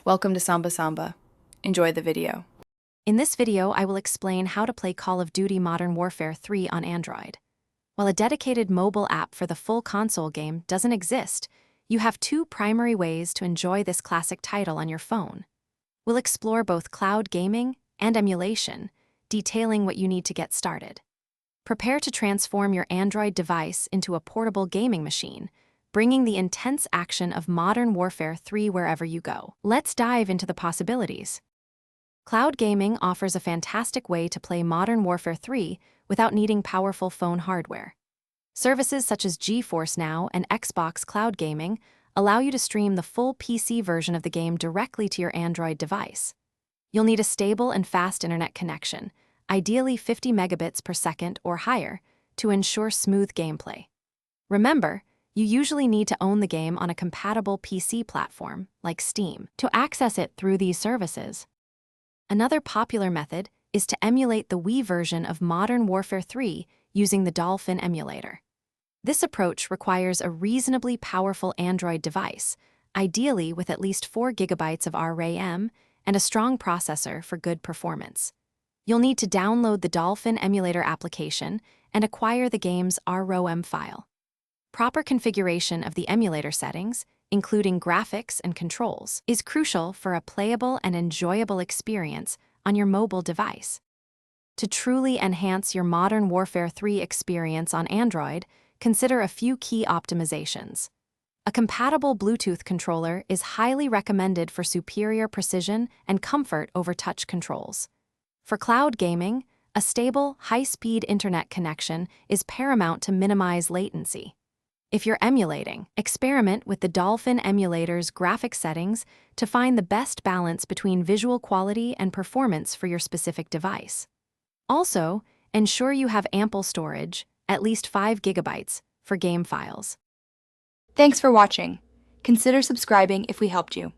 Welcome to Samba Samba. Enjoy the video. In this video, I will explain how to play Call of Duty Modern Warfare 3 on Android. While a dedicated mobile app for the full console game doesn't exist, you have two primary ways to enjoy this classic title on your phone. We'll explore both cloud gaming and emulation, detailing what you need to get started. Prepare to transform your Android device into a portable gaming machine, bringing the intense action of Modern Warfare 3 wherever you go. Let's dive into the possibilities. Cloud gaming offers a fantastic way to play Modern Warfare 3 without needing powerful phone hardware. Services such as GeForce Now and Xbox Cloud Gaming allow you to stream the full PC version of the game directly to your Android device. You'll need a stable and fast internet connection, ideally 50 megabits per second or higher, to ensure smooth gameplay. Remember, you usually need to own the game on a compatible PC platform, like Steam, to access it through these services. Another popular method is to emulate the Wii version of Modern Warfare 3 using the Dolphin emulator. This approach requires a reasonably powerful Android device, ideally with at least 4 GB of RAM and a strong processor for good performance. You'll need to download the Dolphin emulator application and acquire the game's ROM file. Proper configuration of the emulator settings, including graphics and controls, is crucial for a playable and enjoyable experience on your mobile device. To truly enhance your Modern Warfare 3 experience on Android, consider a few key optimizations. A compatible Bluetooth controller is highly recommended for superior precision and comfort over touch controls. For cloud gaming, a stable, high-speed internet connection is paramount to minimize latency. If you're emulating, experiment with the Dolphin emulator's graphics settings to find the best balance between visual quality and performance for your specific device. Also, ensure you have ample storage, at least 5 GB, for game files. Thanks for watching. Consider subscribing if we helped you.